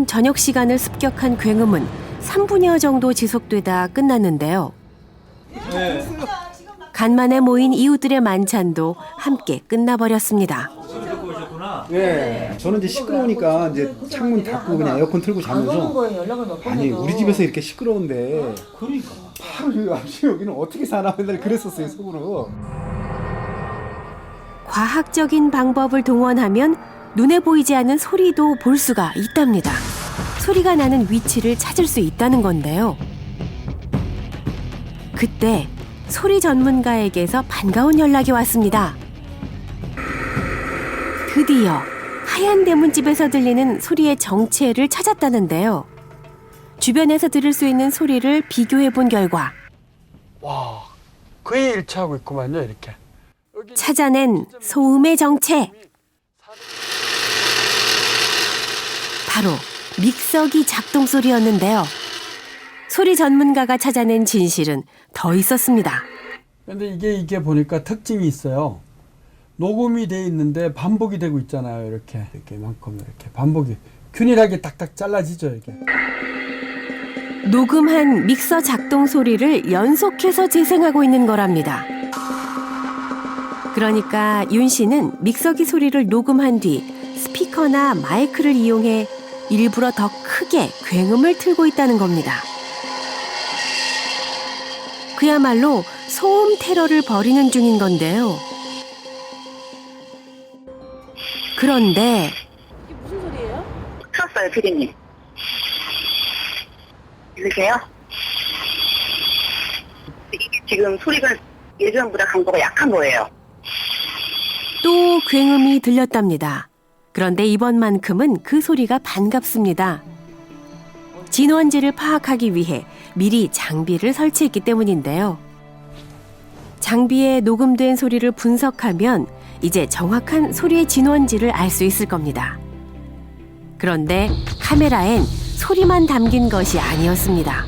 저녁 시간을 습격한 굉음은 3분여 정도 지속되다 끝났는데요. 네. 간만에 모인 이웃들의 만찬도 함께 끝나버렸습니다. 네, 저는 이제 시끄러우니까 이제 창문 닫고 그냥 에어컨 틀고 자면서 아니 우리 집에서 이렇게 시끄러운데 그러니까 바로 여기 앞에 여기는 어떻게 사나 맨날 그랬었어요 속으로. 과학적인 방법을 동원하면 눈에 보이지 않는 소리도 볼 수가 있답니다. 소리가 나는 위치를 찾을 수 있다는 건데요. 그때 소리 전문가에게서 반가운 연락이 왔습니다. 드디어 하얀 대문집에서 들리는 소리의 정체를 찾았다는데요. 주변에서 들을 수 있는 소리를 비교해 본 결과 와 거의 일치하고 있구만요 이렇게. 찾아낸 소음의 정체. 바로 믹서기 작동 소리였는데요. 소리 전문가가 찾아낸 진실은 더 있었습니다. 근데 이게 보니까 특징이 있어요. 녹음이 돼 있는데 반복이 되고 있잖아요. 이렇게만큼 이렇게 반복이 균일하게 딱딱 잘라지죠 이게. 녹음한 믹서 작동 소리를 연속해서 재생하고 있는 거랍니다. 그러니까 윤 씨는 믹서기 소리를 녹음한 뒤 스피커나 마이크를 이용해 일부러 더 크게 굉음을 틀고 있다는 겁니다. 그야말로 소음 테러를 벌이는 중인 건데요. 그런데 이게 무슨 소리예요? 켰어요, 피디님. 들리세요? 이게 지금 소리가 예전보다 강도가 약한 거예요. 또 굉음이 들렸답니다. 그런데 이번만큼은 그 소리가 반갑습니다. 진원지를 파악하기 위해 미리 장비를 설치했기 때문인데요. 장비에 녹음된 소리를 분석하면 이제 정확한 소리의 진원지를 알 수 있을 겁니다. 그런데 카메라엔 소리만 담긴 것이 아니었습니다.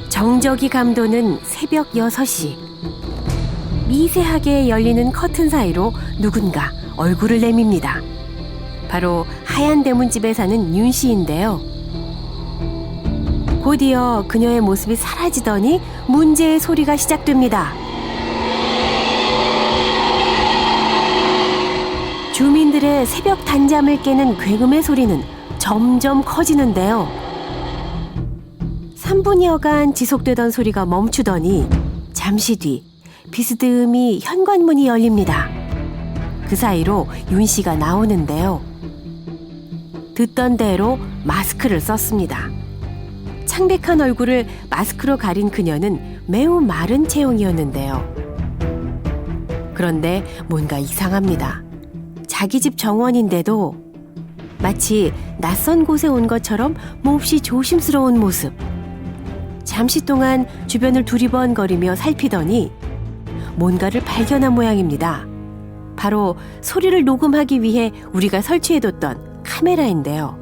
정적이 감도는 새벽 6시. 미세하게 열리는 커튼 사이로 누군가 얼굴을 내밉니다. 바로 하얀 대문집에 사는 윤 씨인데요. 곧이어 그녀의 모습이 사라지더니 문제의 소리가 시작됩니다. 주민들의 새벽 단잠을 깨는 굉음의 소리는 점점 커지는데요. 3분여간 지속되던 소리가 멈추더니 잠시 뒤 비스듬히 현관문이 열립니다. 그 사이로 윤 씨가 나오는데요. 듣던 대로 마스크를 썼습니다. 창백한 얼굴을 마스크로 가린 그녀는 매우 마른 체형이었는데요. 그런데 뭔가 이상합니다. 자기 집 정원인데도 마치 낯선 곳에 온 것처럼 몹시 조심스러운 모습. 잠시 동안 주변을 두리번거리며 살피더니 뭔가를 발견한 모양입니다. 바로 소리를 녹음하기 위해 우리가 설치해뒀던 카메라인데요.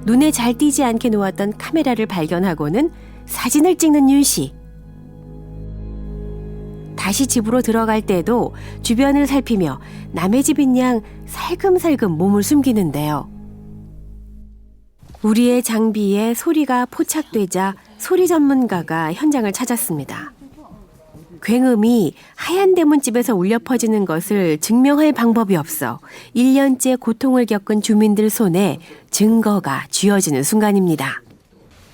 눈에 잘 띄지 않게 놓았던 카메라를 발견하고는 사진을 찍는 윤 씨. 다시 집으로 들어갈 때도 주변을 살피며 남의 집인 양 살금살금 몸을 숨기는데요. 우리의 장비에 소리가 포착되자 소리 전문가가 현장을 찾았습니다. 굉음이 하얀 대문집에서 울려 퍼지는 것을 증명할 방법이 없어 1년째 고통을 겪은 주민들 손에 증거가 쥐어지는 순간입니다.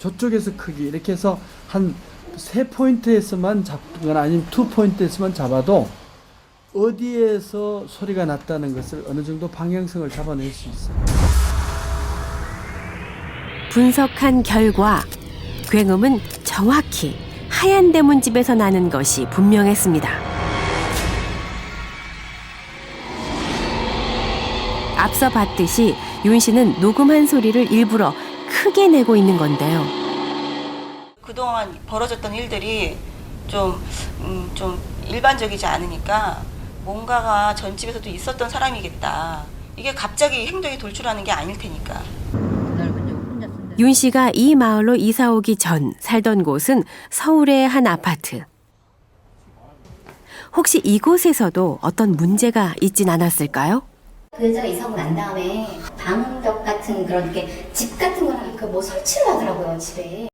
저쪽에서 크기 이렇게 해서 한 3포인트에서만 잡거나 아니면 2포인트에서만 잡아도 어디에서 소리가 났다는 것을 어느 정도 방향성을 잡아낼 수 있어요. 분석한 결과 굉음은 정확히 하얀 대문집에서 나는 것이 분명했습니다. 앞서 봤듯이 윤 씨는 녹음한 소리를 일부러 크게 내고 있는 건데요. 그동안 벌어졌던 일들이 좀 일반적이지 않으니까 뭔가가 전집에서도 있었던 사람이겠다. 이게 갑자기 행동이 돌출하는 게 아닐 테니까. 윤 씨가 이 마을로 이사 오기 전 살던 곳은 서울의 한 아파트. 혹시 이곳에서도 어떤 문제가 있진 않았을까요? 그 여자가 이사하고 난 다음에 방음벽 같은 그런 게 집 같은 거랑 그 뭐 설치를 하더라고요, 집에.